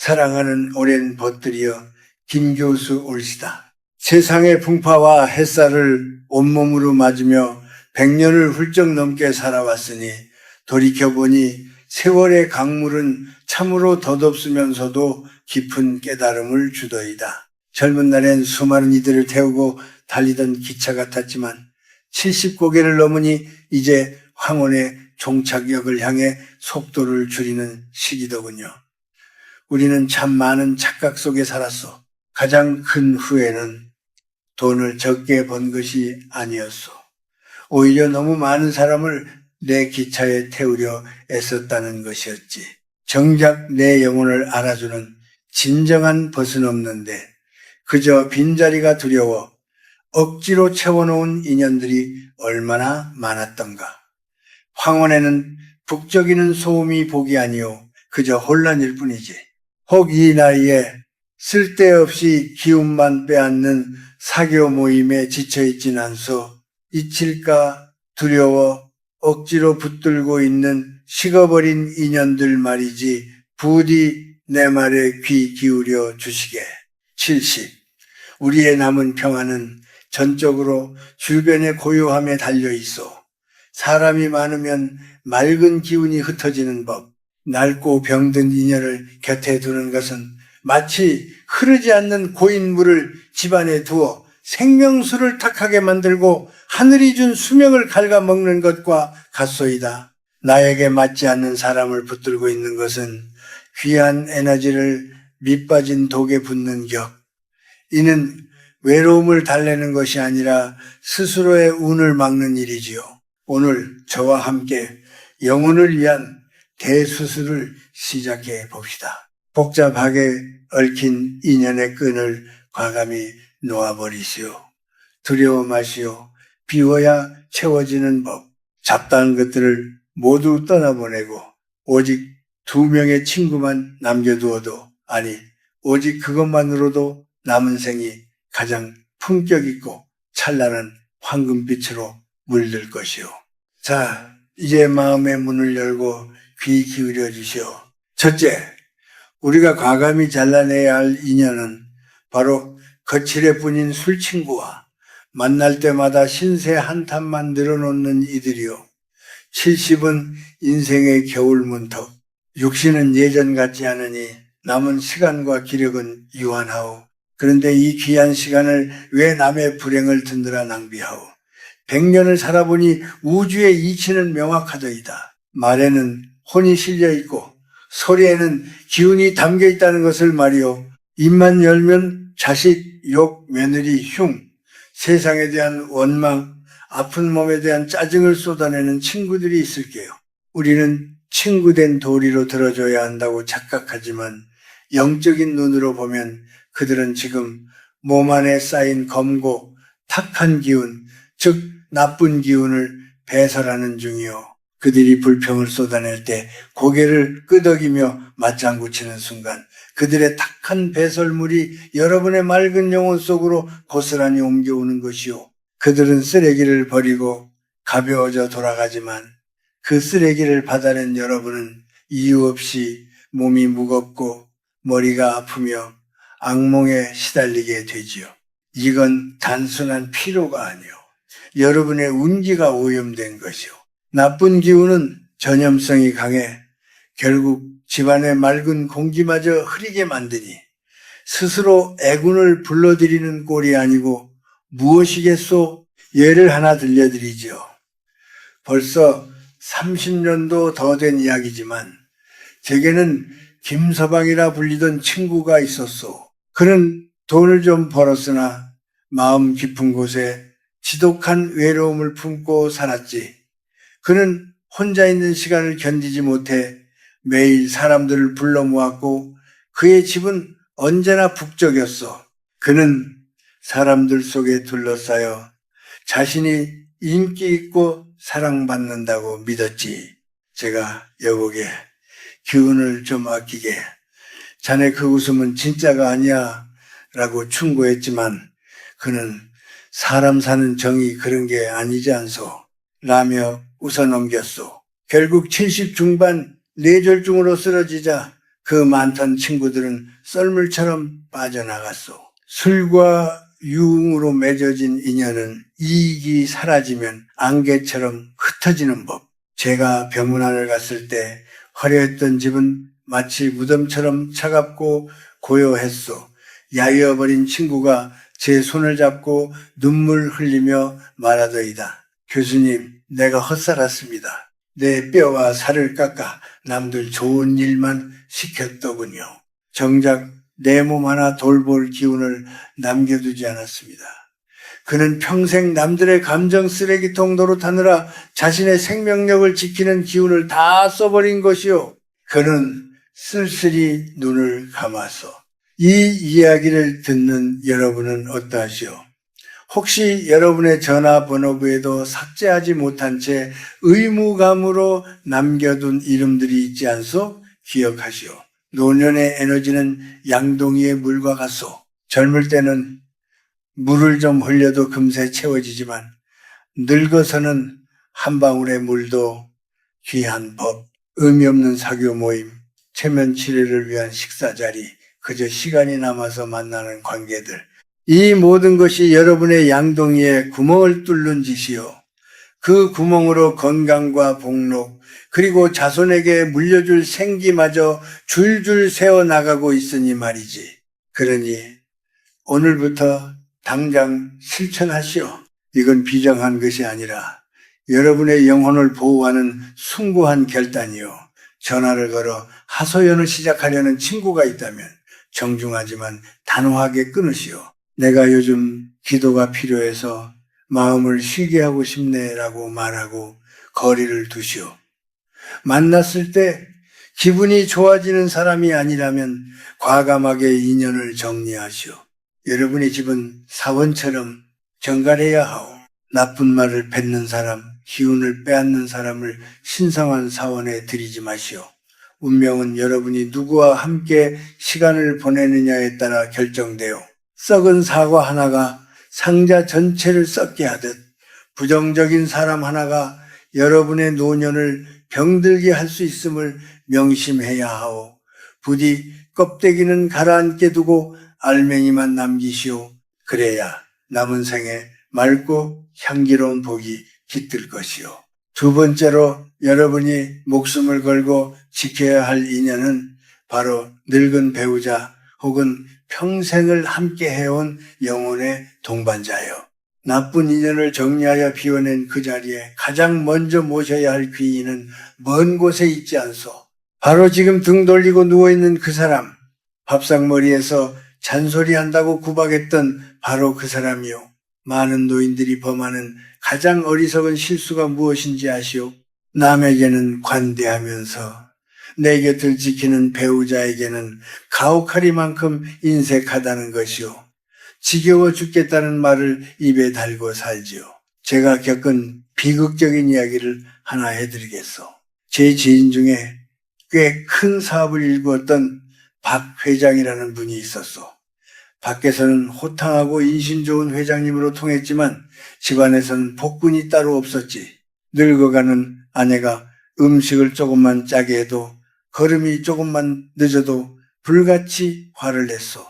사랑하는 오랜 벗들이여 김교수 올시다. 세상의 풍파와 햇살을 온몸으로 맞으며 100년을 훌쩍 넘게 살아왔으니 돌이켜보니 세월의 강물은 참으로 덧없으면서도 깊은 깨달음을 주더이다. 젊은 날엔 수많은 이들을 태우고 달리던 기차 같았지만 70고개를 넘으니 이제 황혼의 종착역을 향해 속도를 줄이는 시기더군요. 우리는 참 많은 착각 속에 살았소. 가장 큰 후회는 돈을 적게 번 것이 아니었소. 오히려 너무 많은 사람을 내 기차에 태우려 애썼다는 것이었지. 정작 내 영혼을 알아주는 진정한 벗은 없는데 그저 빈자리가 두려워 억지로 채워놓은 인연들이 얼마나 많았던가. 황혼에는 북적이는 소음이 복이 아니오 그저 혼란일 뿐이지. 혹 이 나이에 쓸데없이 기운만 빼앗는 사교 모임에 지쳐있진 않소. 잊힐까 두려워 억지로 붙들고 있는 식어버린 인연들 말이지. 부디 내 말에 귀 기울여 주시게. 70. 우리의 남은 평화는 전적으로 주변의 고요함에 달려있어. 사람이 많으면 맑은 기운이 흩어지는 법. 낡고 병든 인연을 곁에 두는 것은 마치 흐르지 않는 고인물을 집안에 두어 생명수를 탁하게 만들고 하늘이 준 수명을 갉아먹는 것과 같소이다. 나에게 맞지 않는 사람을 붙들고 있는 것은 귀한 에너지를 밑빠진 독에 붓는 격. 이는 외로움을 달래는 것이 아니라 스스로의 운을 막는 일이지요. 오늘 저와 함께 영혼을 위한 대수술을 시작해 봅시다. 복잡하게 얽힌 인연의 끈을 과감히 놓아버리시오. 두려워 마시오. 비워야 채워지는 법. 잡다한 것들을 모두 떠나보내고 오직 2명의 친구만 남겨두어도 아니 오직 그것만으로도 남은 생이 가장 품격 있고 찬란한 황금빛으로 물들 것이오. 자, 이제 마음의 문을 열고 귀 기울여 주시오. 첫째, 우리가 과감히 잘라내야 할 인연은 바로 거칠애 뿐인 술친구와 만날 때마다 신세 한탄만 늘어놓는 이들이요. 70은 인생의 겨울문턱. 육신은 예전 같지 않으니 남은 시간과 기력은 유한하오. 그런데 이 귀한 시간을 왜 남의 불행을 듣느라 낭비하오. 100년을 살아보니 우주의 이치는 명확하더이다. 말에는 혼이 실려 있고 소리에는 기운이 담겨 있다는 것을 말이요. 입만 열면 자식, 욕, 며느리, 흉, 세상에 대한 원망, 아픈 몸에 대한 짜증을 쏟아내는 친구들이 있을게요. 우리는 친구된 도리로 들어줘야 한다고 착각하지만 영적인 눈으로 보면 그들은 지금 몸 안에 쌓인 검고 탁한 기운, 즉 나쁜 기운을 배설하는 중이요. 그들이 불평을 쏟아낼 때 고개를 끄덕이며 맞장구 치는 순간 그들의 탁한 배설물이 여러분의 맑은 영혼 속으로 고스란히 옮겨오는 것이요. 그들은 쓰레기를 버리고 가벼워져 돌아가지만 그 쓰레기를 받아낸 여러분은 이유 없이 몸이 무겁고 머리가 아프며 악몽에 시달리게 되지요. 이건 단순한 피로가 아니요. 여러분의 운기가 오염된 것이요. 나쁜 기운은 전염성이 강해 결국 집안의 맑은 공기마저 흐리게 만드니 스스로 애군을 불러들이는 꼴이 아니고 무엇이겠소? 예를 하나 들려드리죠. 벌써 30년도 더 된 이야기지만 제게는 김서방이라 불리던 친구가 있었소. 그는 돈을 좀 벌었으나 마음 깊은 곳에 지독한 외로움을 품고 살았지. 그는 혼자 있는 시간을 견디지 못해 매일 사람들을 불러 모았고 그의 집은 언제나 북적였어. 그는 사람들 속에 둘러싸여 자신이 인기 있고 사랑받는다고 믿었지. 제가 여보게 기운을 좀 아끼게. 자네 그 웃음은 진짜가 아니야 라고 충고했지만 그는 사람 사는 정이 그런 게 아니지 않소 라며 웃어넘겼소. 결국 70 중반 뇌졸중으로 쓰러지자 그 많던 친구들은 썰물처럼 빠져나갔소. 술과 유흥으로 맺어진 인연은 이익이 사라지면 안개처럼 흩어지는 법. 제가 병문안을 갔을 때 화려했던 집은 마치 무덤처럼 차갑고 고요했소. 야위어버린 친구가 제 손을 잡고 눈물 흘리며 말하더이다. 교수님, 내가 헛살았습니다. 내 뼈와 살을 깎아 남들 좋은 일만 시켰더군요. 정작 내 몸 하나 돌볼 기운을 남겨두지 않았습니다. 그는 평생 남들의 감정 쓰레기통 노릇하느라 자신의 생명력을 지키는 기운을 다 써버린 것이요. 그는 쓸쓸히 눈을 감았소. 이 이야기를 듣는 여러분은 어떠하시오? 혹시 여러분의 전화번호부에도 삭제하지 못한 채 의무감으로 남겨둔 이름들이 있지 않소? 기억하시오. 노년의 에너지는 양동이의 물과 같소. 젊을 때는 물을 좀 흘려도 금세 채워지지만 늙어서는 한 방울의 물도 귀한 법. 의미 없는 사교 모임, 체면 치레를 위한 식사 자리, 그저 시간이 남아서 만나는 관계들. 이 모든 것이 여러분의 양동이에 구멍을 뚫는 짓이요. 그 구멍으로 건강과 복록, 그리고 자손에게 물려줄 생기마저 줄줄 세워나가고 있으니 말이지. 그러니 오늘부터 당장 실천하시오. 이건 비정한 것이 아니라 여러분의 영혼을 보호하는 숭고한 결단이요. 전화를 걸어 하소연을 시작하려는 친구가 있다면 정중하지만 단호하게 끊으시오. 내가 요즘 기도가 필요해서 마음을 쉬게 하고 싶네라고 말하고 거리를 두시오. 만났을 때 기분이 좋아지는 사람이 아니라면 과감하게 인연을 정리하시오. 여러분의 집은 사원처럼 정갈해야 하오. 나쁜 말을 뱉는 사람, 기운을 빼앗는 사람을 신성한 사원에 들이지 마시오. 운명은 여러분이 누구와 함께 시간을 보내느냐에 따라 결정되어 썩은 사과 하나가 상자 전체를 썩게 하듯 부정적인 사람 하나가 여러분의 노년을 병들게 할 수 있음을 명심해야 하오. 부디 껍데기는 가라앉게 두고 알맹이만 남기시오. 그래야 남은 생에 맑고 향기로운 복이 깃들 것이요. 두 번째로 여러분이 목숨을 걸고 지켜야 할 인연은 바로 늙은 배우자 혹은 평생을 함께 해온 영혼의 동반자요. 나쁜 인연을 정리하여 비워낸 그 자리에 가장 먼저 모셔야 할 귀인은 먼 곳에 있지 않소. 바로 지금 등 돌리고 누워있는 그 사람, 밥상머리에서 잔소리한다고 구박했던 바로 그 사람이요. 많은 노인들이 범하는 가장 어리석은 실수가 무엇인지 아시오? 남에게는 관대하면서 내 곁을 지키는 배우자에게는 가혹하리만큼 인색하다는 것이오. 지겨워 죽겠다는 말을 입에 달고 살지요. 제가 겪은 비극적인 이야기를 하나 해드리겠소. 제 지인 중에 꽤 큰 사업을 일구었던 박 회장이라는 분이 있었소. 밖에서는 호탕하고 인신 좋은 회장님으로 통했지만 집안에서는 복근이 따로 없었지. 늙어가는 아내가 음식을 조금만 짜게 해도 걸음이 조금만 늦어도 불같이 화를 냈소.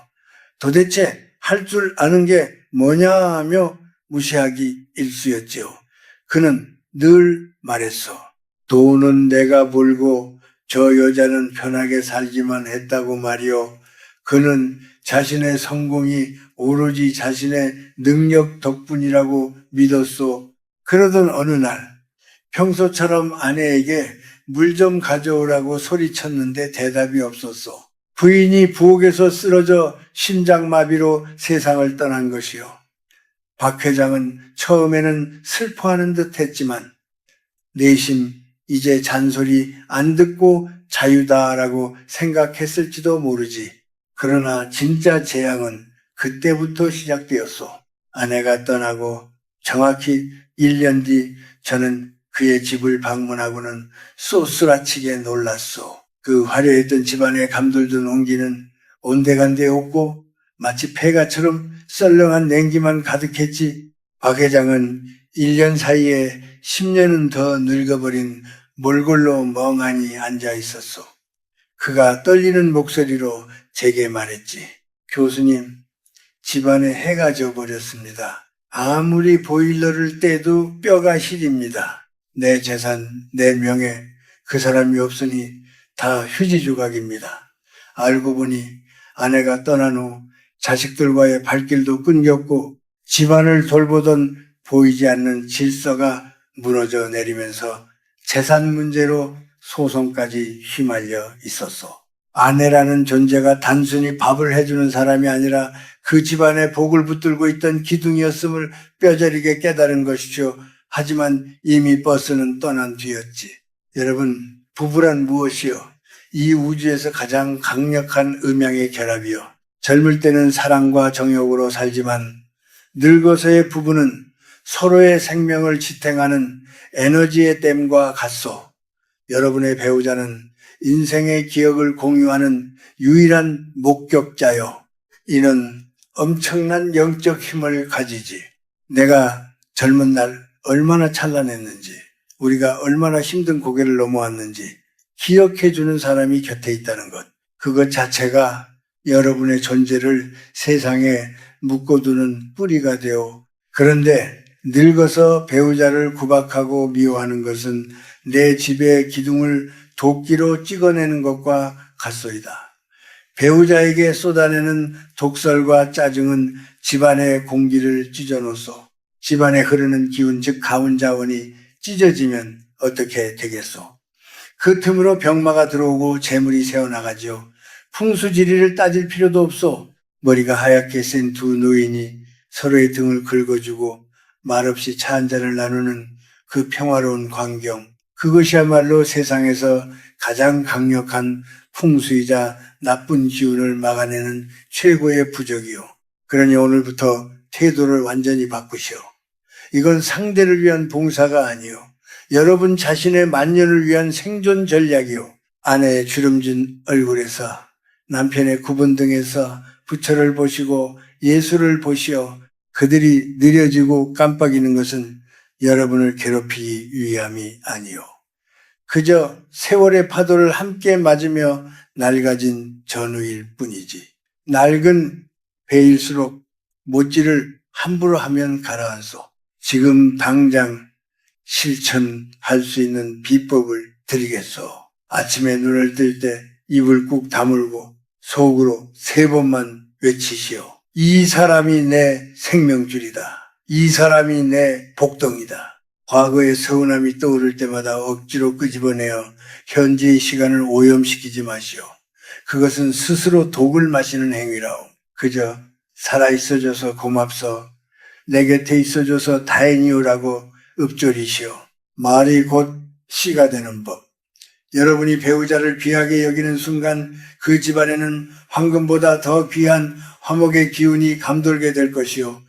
도대체 할 줄 아는 게 뭐냐 하며 무시하기 일쑤였지요. 그는 늘 말했소. 돈은 내가 벌고 저 여자는 편하게 살기만 했다고 말이오. 그는 자신의 성공이 오로지 자신의 능력 덕분이라고 믿었소. 그러던 어느 날 평소처럼 아내에게 물 좀 가져오라고 소리쳤는데 대답이 없었소. 부인이 부엌에서 쓰러져 심장마비로 세상을 떠난 것이요. 박 회장은 처음에는 슬퍼하는 듯 했지만 내심 이제 잔소리 안 듣고 자유다라고 생각했을지도 모르지. 그러나 진짜 재앙은 그때부터 시작되었소. 아내가 떠나고 정확히 1년 뒤 저는 그의 집을 방문하고는 쏘스라치게 놀랐소. 그 화려했던 집안에 감돌던 온기는 온데간데 없고 마치 폐가처럼 썰렁한 냉기만 가득했지. 박 회장은 1년 사이에 10년은 더 늙어버린 몰골로 멍하니 앉아 있었소. 그가 떨리는 목소리로 제게 말했지. 교수님, 집안에 해가 져버렸습니다. 아무리 보일러를 떼도 뼈가 시립니다. 내 재산, 내 명예, 그 사람이 없으니 다 휴지 조각입니다. 알고 보니 아내가 떠난 후 자식들과의 발길도 끊겼고 집안을 돌보던 보이지 않는 질서가 무너져 내리면서 재산 문제로 소송까지 휘말려 있었소. 아내라는 존재가 단순히 밥을 해주는 사람이 아니라 그 집안에 복을 붙들고 있던 기둥이었음을 뼈저리게 깨달은 것이죠. 하지만 이미 버스는 떠난 뒤였지. 여러분, 부부란 무엇이요? 이 우주에서 가장 강력한 음양의 결합이요. 젊을 때는 사랑과 정욕으로 살지만 늙어서의 부부는 서로의 생명을 지탱하는 에너지의 댐과 같소. 여러분의 배우자는 인생의 기억을 공유하는 유일한 목격자요. 이는 엄청난 영적 힘을 가지지. 내가 젊은 날 얼마나 찬란했는지, 우리가 얼마나 힘든 고개를 넘어왔는지 기억해주는 사람이 곁에 있다는 것. 그것 자체가 여러분의 존재를 세상에 묶어두는 뿌리가 되어, 그런데 늙어서 배우자를 구박하고 미워하는 것은 내 집의 기둥을 도끼로 찍어내는 것과 같소이다. 배우자에게 쏟아내는 독설과 짜증은 집안의 공기를 찢어놓소. 집안에 흐르는 기운, 즉 가운 자원이 찢어지면 어떻게 되겠소? 그 틈으로 병마가 들어오고 재물이 새어나가죠. 풍수지리를 따질 필요도 없소. 머리가 하얗게 센 두 노인이 서로의 등을 긁어주고 말없이 차 한 잔을 나누는 그 평화로운 광경, 그것이야말로 세상에서 가장 강력한 풍수이자 나쁜 기운을 막아내는 최고의 부적이요. 그러니 오늘부터 태도를 완전히 바꾸시오. 이건 상대를 위한 봉사가 아니요. 여러분 자신의 만년을 위한 생존 전략이요. 아내의 주름진 얼굴에서, 남편의 굽은 등에서 부처를 보시고 예수를 보시어 그들이 느려지고 깜빡이는 것은 여러분을 괴롭히기 위함이 아니요. 그저 세월의 파도를 함께 맞으며 낡아진 전우일 뿐이지. 낡은 배일수록 못질을 함부로 하면 가라앉소. 지금 당장 실천할 수 있는 비법을 드리겠소. 아침에 눈을 뜰 때 입을 꾹 다물고 속으로 3번만 외치시오. 이 사람이 내 생명줄이다. 이 사람이 내 복덩이다. 과거의 서운함이 떠오를 때마다 억지로 끄집어내어 현재의 시간을 오염시키지 마시오. 그것은 스스로 독을 마시는 행위라오. 그저 살아있어줘서 고맙소. 내 곁에 있어줘서 다행이오라고 읊조리시오. 말이 곧 씨가 되는 법. 여러분이 배우자를 귀하게 여기는 순간 그 집안에는 황금보다 더 귀한 화목의 기운이 감돌게 될 것이요.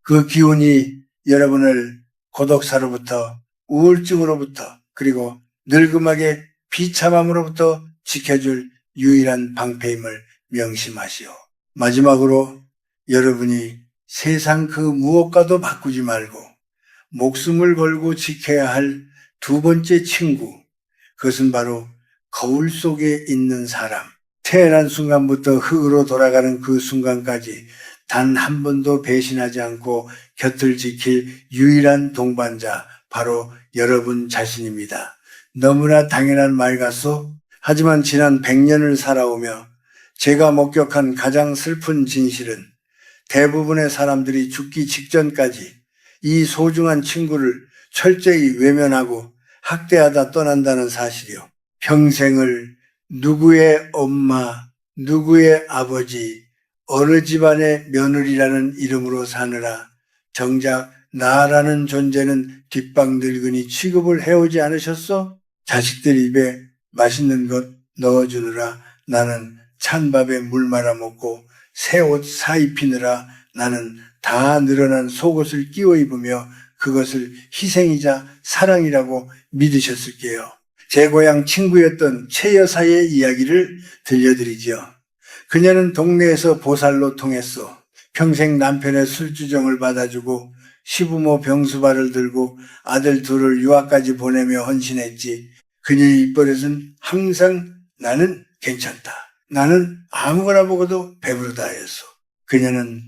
그 기운이 여러분을 고독사로부터, 우울증으로부터, 그리고 늙음하게 비참함으로부터 지켜줄 유일한 방패임을 명심하시오. 마지막으로 여러분이 세상 그 무엇과도 바꾸지 말고 목숨을 걸고 지켜야 할 두 번째 친구, 그것은 바로 거울 속에 있는 사람. 태어난 순간부터 흙으로 돌아가는 그 순간까지 단 한 번도 배신하지 않고 곁을 지킬 유일한 동반자, 바로 여러분 자신입니다. 너무나 당연한 말 같소? 하지만 지난 100년을 살아오며 제가 목격한 가장 슬픈 진실은 대부분의 사람들이 죽기 직전까지 이 소중한 친구를 철저히 외면하고 학대하다 떠난다는 사실이요. 평생을 누구의 엄마, 누구의 아버지, 어느 집안의 며느리라는 이름으로 사느라 정작 나라는 존재는 뒷방 늙은이 취급을 해오지 않으셨어? 자식들 입에 맛있는 것 넣어주느라 나는 찬밥에 물 말아 먹고 새 옷 사입히느라 나는 다 늘어난 속옷을 끼워 입으며 그것을 희생이자 사랑이라고 믿으셨을게요. 제 고향 친구였던 최 여사의 이야기를 들려드리지요. 그녀는 동네에서 보살로 통했소. 평생 남편의 술주정을 받아주고 시부모 병수발을 들고 아들 둘을 유학까지 보내며 헌신했지. 그녀의 입버릇은 항상 나는 괜찮다. 나는 아무거나 먹어도 배부르다 했어. 그녀는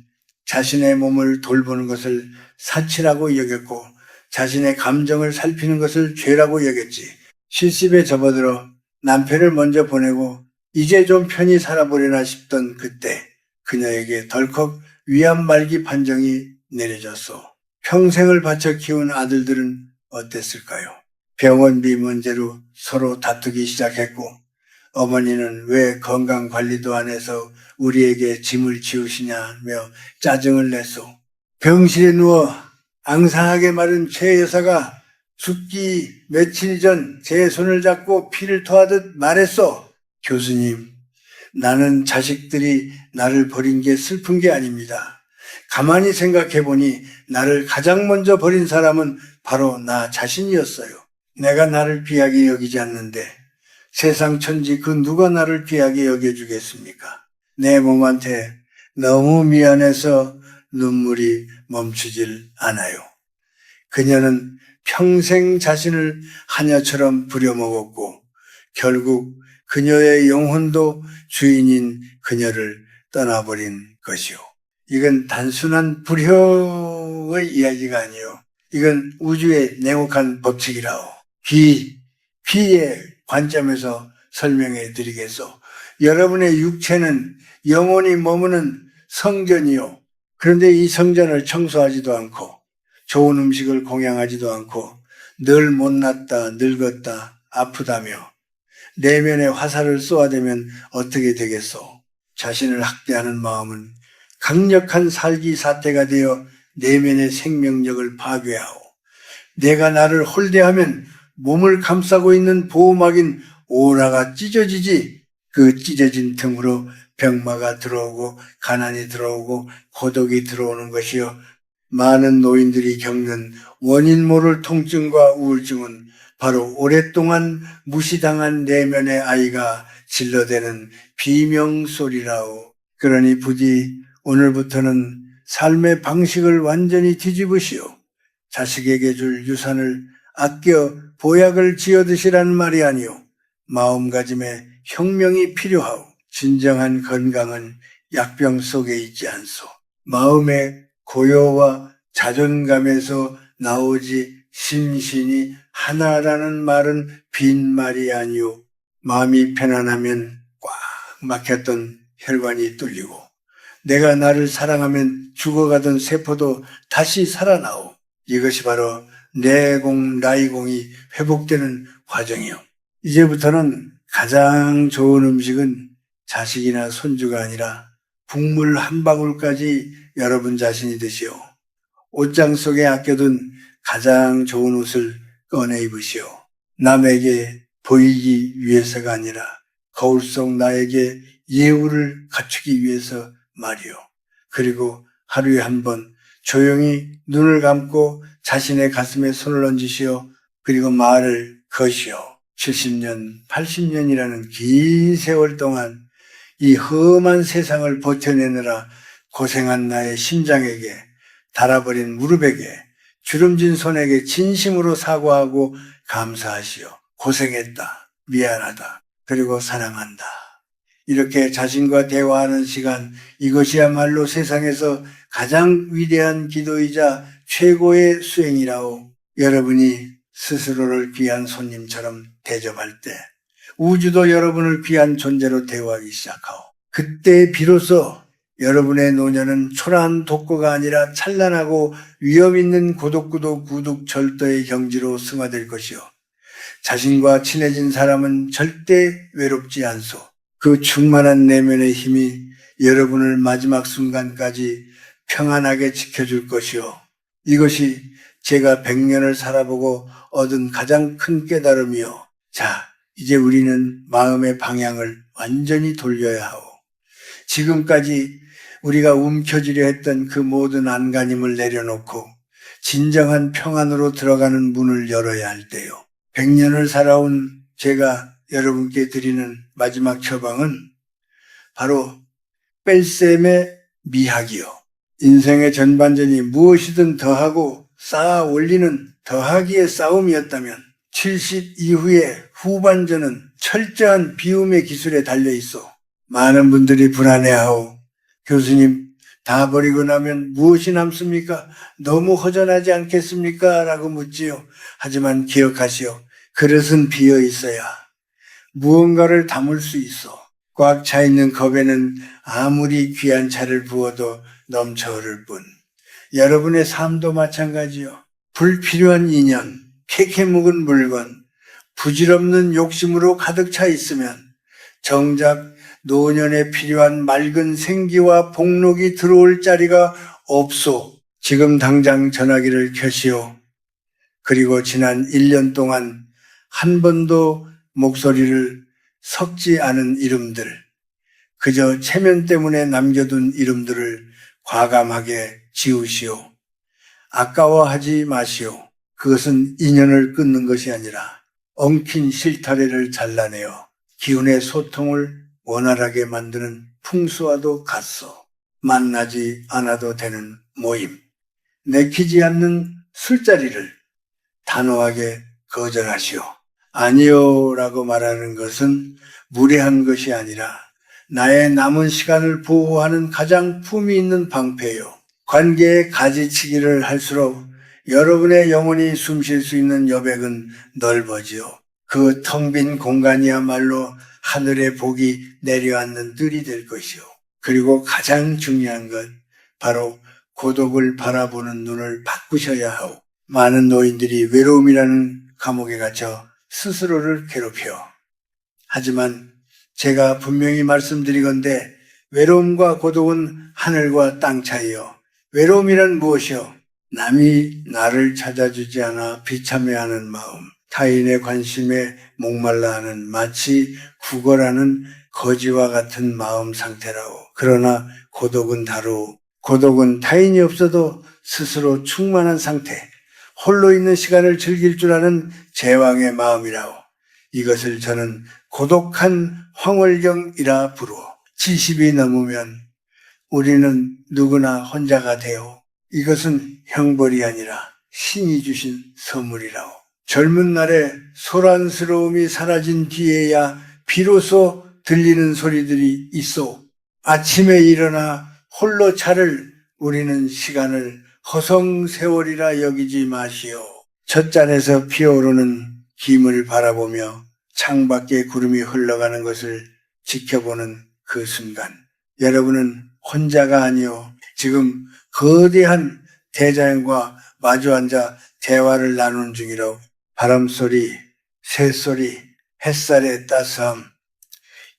자신의 몸을 돌보는 것을 사치라고 여겼고 자신의 감정을 살피는 것을 죄라고 여겼지. 실습에 접어들어 남편을 먼저 보내고 이제 좀 편히 살아보려나 싶던 그때 그녀에게 덜컥 위암 말기 판정이 내려졌소. 평생을 바쳐 키운 아들들은 어땠을까요? 병원비 문제로 서로 다투기 시작했고 어머니는 왜 건강관리도 안 해서 우리에게 짐을 지우시냐며 짜증을 냈소. 병실에 누워 앙상하게 마른 최 여사가 죽기 며칠 전 제 손을 잡고 피를 토하듯 말했소. 교수님, 나는 자식들이 나를 버린 게 슬픈 게 아닙니다. 가만히 생각해 보니 나를 가장 먼저 버린 사람은 바로 나 자신이었어요. 내가 나를 귀하게 여기지 않는데 세상 천지 그 누가 나를 귀하게 여겨주겠습니까? 내 몸한테 너무 미안해서 눈물이 멈추질 않아요. 그녀는 평생 자신을 하녀처럼 부려먹었고 결국 그녀의 영혼도 주인인 그녀를 떠나버린 것이요. 이건 단순한 불효의 이야기가 아니요. 이건 우주의 냉혹한 법칙이라오. 피의 관점에서 설명해 드리겠소. 여러분의 육체는 영혼이 머무는 성전이요. 그런데 이 성전을 청소하지도 않고 좋은 음식을 공양하지도 않고 늘 못났다, 늙었다, 아프다며 내면에 화살을 쏘아대면 어떻게 되겠소? 자신을 학대하는 마음은 강력한 살기 사태가 되어 내면의 생명력을 파괴하오. 내가 나를 홀대하면 몸을 감싸고 있는 보호막인 오라가 찢어지지. 그 찢어진 틈으로 병마가 들어오고 가난이 들어오고 고독이 들어오는 것이요. 많은 노인들이 겪는 원인 모를 통증과 우울증은 바로 오랫동안 무시당한 내면의 아이가 질러대는 비명소리라오. 그러니 부디 오늘부터는 삶의 방식을 완전히 뒤집으시오. 자식에게 줄 유산을 아껴 보약을 지어 드시라는 말이 아니오. 마음가짐에 혁명이 필요하오. 진정한 건강은 약병 속에 있지 않소. 마음의 고요와 자존감에서 나오지 심신이 하나라는 말은 빈말이 아니오. 마음이 편안하면 꽉 막혔던 혈관이 뚫리고 내가 나를 사랑하면 죽어가던 세포도 다시 살아나오. 이것이 바로 내공, 나이공이 회복되는 과정이요. 이제부터는 가장 좋은 음식은 자식이나 손주가 아니라 국물 한 방울까지 여러분 자신이 드시오. 옷장 속에 아껴둔 가장 좋은 옷을 꺼내 입으시오. 남에게 보이기 위해서가 아니라 거울 속 나에게 예우를 갖추기 위해서 말이오. 그리고 하루에 한 번 조용히 눈을 감고 자신의 가슴에 손을 얹으시오. 그리고 말을 거시오. 70년, 80년이라는 긴 세월 동안 이 험한 세상을 버텨내느라 고생한 나의 심장에게, 닳아버린 무릎에게, 주름진 손에게 진심으로 사과하고 감사하시오. 고생했다. 미안하다. 그리고 사랑한다. 이렇게 자신과 대화하는 시간, 이것이야말로 세상에서 가장 위대한 기도이자 최고의 수행이라오. 여러분이 스스로를 귀한 손님처럼 대접할 때 우주도 여러분을 귀한 존재로 대우하기 시작하오. 그때 비로소 여러분의 노년은 초라한 독고가 아니라 찬란하고 위험 있는 고독구도 구둑절도의 경지로 승화될 것이요. 자신과 친해진 사람은 절대 외롭지 않소. 그 충만한 내면의 힘이 여러분을 마지막 순간까지 평안하게 지켜줄 것이요. 이것이 제가 100년을 살아보고 얻은 가장 큰 깨달음이요. 자, 이제 우리는 마음의 방향을 완전히 돌려야 하오. 지금까지 우리가 움켜쥐려 했던 그 모든 안간힘을 내려놓고 진정한 평안으로 들어가는 문을 열어야 할 때요. 100년을 살아온 제가 여러분께 드리는 마지막 처방은 바로 뺄셈의 미학이요. 인생의 전반전이 무엇이든 더하고 쌓아 올리는 더하기의 싸움이었다면 70 이후의 후반전은 철저한 비움의 기술에 달려 있어 많은 분들이 불안해하오. 교수님, 다 버리고 나면 무엇이 남습니까? 너무 허전하지 않겠습니까? 라고 묻지요. 하지만 기억하시오. 그릇은 비어 있어야 무언가를 담을 수 있어. 꽉 차 있는 컵에는 아무리 귀한 차를 부어도 넘쳐 흐를 뿐. 여러분의 삶도 마찬가지요. 불필요한 인연, 캐캐 묵은 물건, 부질없는 욕심으로 가득 차 있으면 정작 노년에 필요한 맑은 생기와 복록이 들어올 자리가 없소. 지금 당장 전화기를 켜시오. 그리고 지난 1년 동안 한 번도 목소리를 섞지 않은 이름들, 그저 체면 때문에 남겨둔 이름들을 과감하게 지우시오. 아까워하지 마시오. 그것은 인연을 끊는 것이 아니라 엉킨 실타래를 잘라내어 기운의 소통을 원활하게 만드는 풍수와도 같소. 만나지 않아도 되는 모임, 내키지 않는 술자리를 단호하게 거절하시오. 아니요 라고 말하는 것은 무례한 것이 아니라 나의 남은 시간을 보호하는 가장 품위 있는 방패요. 관계의 가지치기를 할수록 여러분의 영혼이 숨쉴 수 있는 여백은 넓어지요. 그 텅 빈 공간이야말로 하늘의 복이 내려앉는 뜰이 될 것이요. 그리고 가장 중요한 건 바로 고독을 바라보는 눈을 바꾸셔야 하오. 많은 노인들이 외로움이라는 감옥에 갇혀 스스로를 괴롭혀. 하지만 제가 분명히 말씀드리건대 외로움과 고독은 하늘과 땅 차이요. 외로움이란 무엇이요? 남이 나를 찾아주지 않아 비참해하는 마음, 타인의 관심에 목말라하는 마치 구걸하는 거지와 같은 마음 상태라고. 그러나 고독은 다르오. 고독은 타인이 없어도 스스로 충만한 상태, 홀로 있는 시간을 즐길 줄 아는 제왕의 마음이라고. 이것을 저는 고독한 황홀경이라 부르어. 70이 넘으면 우리는 누구나 혼자가 되어 이것은 형벌이 아니라 신이 주신 선물이라고. 젊은 날에 소란스러움이 사라진 뒤에야 비로소 들리는 소리들이 있어. 아침에 일어나 홀로 차를 우리는 시간을 허송세월이라 여기지 마시오. 첫 잔에서 피어오르는 김을 바라보며 창밖에 구름이 흘러가는 것을 지켜보는 그 순간 여러분은 혼자가 아니오. 지금 거대한 대자연과 마주 앉아 대화를 나누는 중이라고. 바람소리, 새소리, 햇살의 따스함,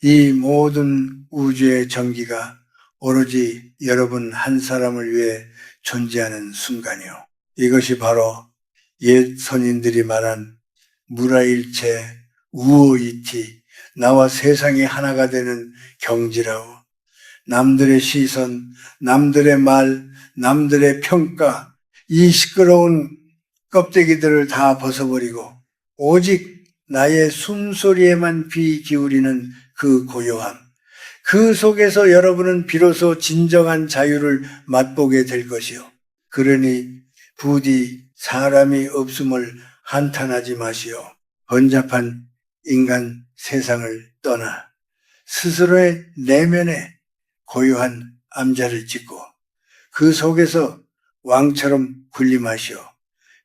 이 모든 우주의 전기가 오로지 여러분 한 사람을 위해 존재하는 순간이요. 이것이 바로 옛 선인들이 말한 무라일체, 우오이티, 나와 세상이 하나가 되는 경지라고. 남들의 시선, 남들의 말, 남들의 평가, 이 시끄러운 껍데기들을 다 벗어버리고 오직 나의 숨소리에만 귀 기울이는 그 고요함, 그 속에서 여러분은 비로소 진정한 자유를 맛보게 될 것이요. 그러니 부디 사람이 없음을 한탄하지 마시오. 번잡한 인간 세상을 떠나 스스로의 내면에 고요한 암자를 짓고 그 속에서 왕처럼 군림하시오.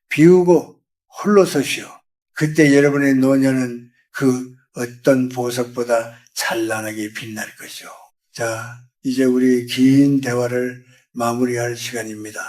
비우고 홀로 서시오. 그때 여러분의 노년은 그 어떤 보석보다 찬란하게 빛날 것이오. 자, 이제 우리 긴 대화를 마무리할 시간입니다.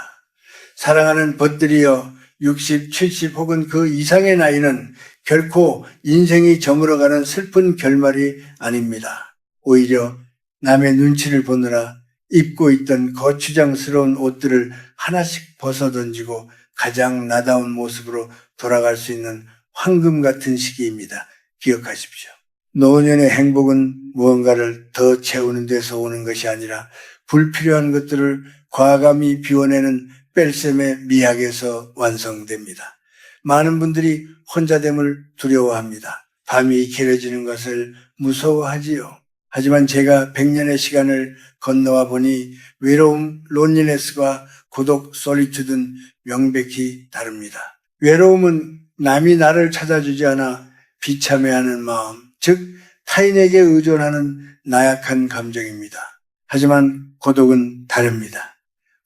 사랑하는 벗들이여, 60, 70 혹은 그 이상의 나이는 결코 인생이 저물어가는 슬픈 결말이 아닙니다. 오히려 남의 눈치를 보느라 입고 있던 거추장스러운 옷들을 하나씩 벗어던지고 가장 나다운 모습으로 돌아갈 수 있는 황금 같은 시기입니다. 기억하십시오. 노년의 행복은 무언가를 더 채우는 데서 오는 것이 아니라 불필요한 것들을 과감히 비워내는 뺄셈의 미학에서 완성됩니다. 많은 분들이 혼자됨을 두려워합니다. 밤이 길어지는 것을 무서워하지요. 하지만 제가 100년의 시간을 건너와 보니 외로움, 론리네스와 고독, 솔리튜드는 명백히 다릅니다. 외로움은 남이 나를 찾아주지 않아 비참해하는 마음, 즉 타인에게 의존하는 나약한 감정입니다. 하지만 고독은 다릅니다.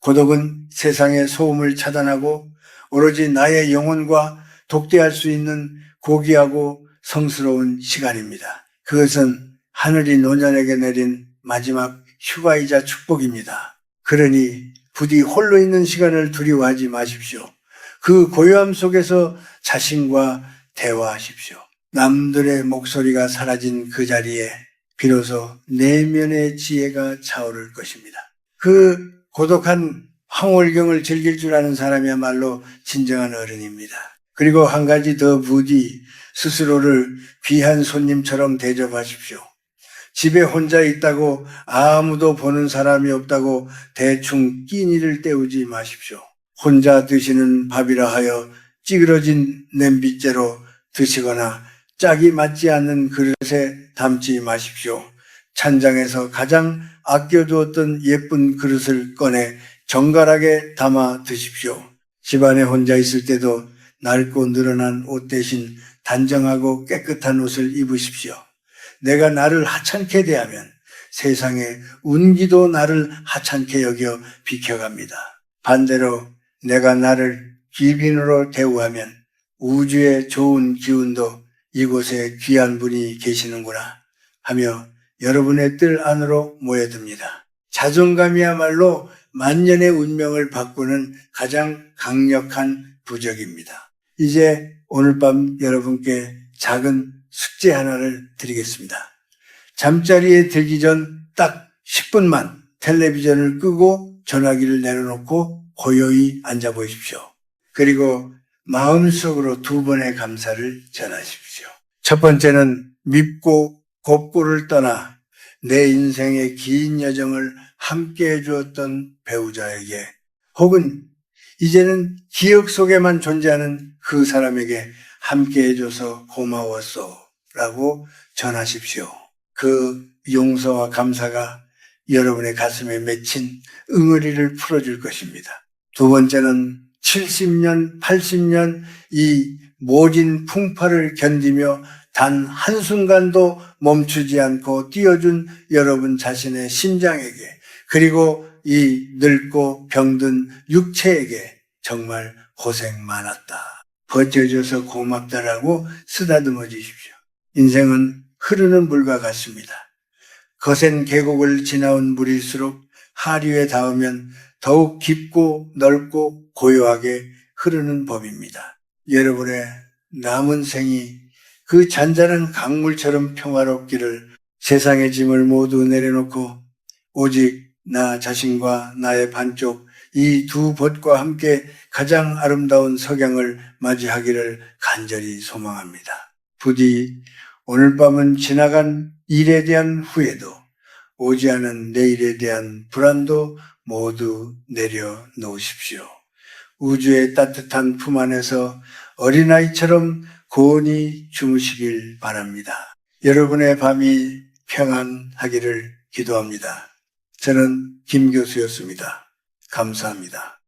고독은 세상의 소음을 차단하고 오로지 나의 영혼과 독대할 수 있는 고귀하고 성스러운 시간입니다. 그것은 하늘이 노년에게 내린 마지막 휴가이자 축복입니다. 그러니 부디 홀로 있는 시간을 두려워하지 마십시오. 그 고요함 속에서 자신과 대화하십시오. 남들의 목소리가 사라진 그 자리에 비로소 내면의 지혜가 차오를 것입니다. 그 고독한 황홀경을 즐길 줄 아는 사람이야말로 진정한 어른입니다. 그리고 한 가지 더 부디 스스로를 귀한 손님처럼 대접하십시오. 집에 혼자 있다고 아무도 보는 사람이 없다고 대충 끼니를 때우지 마십시오. 혼자 드시는 밥이라 하여 찌그러진 냄비째로 드시거나 짝이 맞지 않는 그릇에 담지 마십시오. 찬장에서 가장 아껴두었던 예쁜 그릇을 꺼내 정갈하게 담아 드십시오. 집안에 혼자 있을 때도 낡고 늘어난 옷 대신 단정하고 깨끗한 옷을 입으십시오. 내가 나를 하찮게 대하면 세상의 운기도 나를 하찮게 여겨 비켜갑니다. 반대로 내가 나를 귀빈으로 대우하면 우주의 좋은 기운도 이곳에 귀한 분이 계시는구나 하며 여러분의 뜰 안으로 모여듭니다. 자존감이야말로 만년의 운명을 바꾸는 가장 강력한 부적입니다. 이제 오늘 밤 여러분께 작은 숙제 하나를 드리겠습니다. 잠자리에 들기 전 딱 10분만 텔레비전을 끄고 전화기를 내려놓고 고요히 앉아 보십시오. 그리고 마음속으로 2번의 감사를 전하십시오. 첫 번째는 밉고 곱고를 떠나 내 인생의 긴 여정을 함께 해주었던 배우자에게 혹은 이제는 기억 속에만 존재하는 그 사람에게 함께 해줘서 고마웠소 라고 전하십시오. 그 용서와 감사가 여러분의 가슴에 맺힌 응어리를 풀어줄 것입니다. 두 번째는 70년, 80년 이 모진 풍파를 견디며 단 한순간도 멈추지 않고 뛰어준 여러분 자신의 심장에게 그리고 이 늙고 병든 육체에게 정말 고생 많았다. 버텨줘서 고맙다라고 쓰다듬어 주십시오. 인생은 흐르는 물과 같습니다. 거센 계곡을 지나온 물일수록 하류에 닿으면 더욱 깊고 넓고 고요하게 흐르는 법입니다. 여러분의 남은 생이 그 잔잔한 강물처럼 평화롭기를 세상의 짐을 모두 내려놓고 오직 나 자신과 나의 반쪽 이 두 벗과 함께 가장 아름다운 석양을 맞이하기를 간절히 소망합니다. 부디 오늘 밤은 지나간 일에 대한 후회도 오지 않은 내일에 대한 불안도 모두 내려놓으십시오. 우주의 따뜻한 품 안에서 어린아이처럼 고온히 주무시길 바랍니다. 여러분의 밤이 평안하기를 기도합니다. 저는 김 교수였습니다. 감사합니다.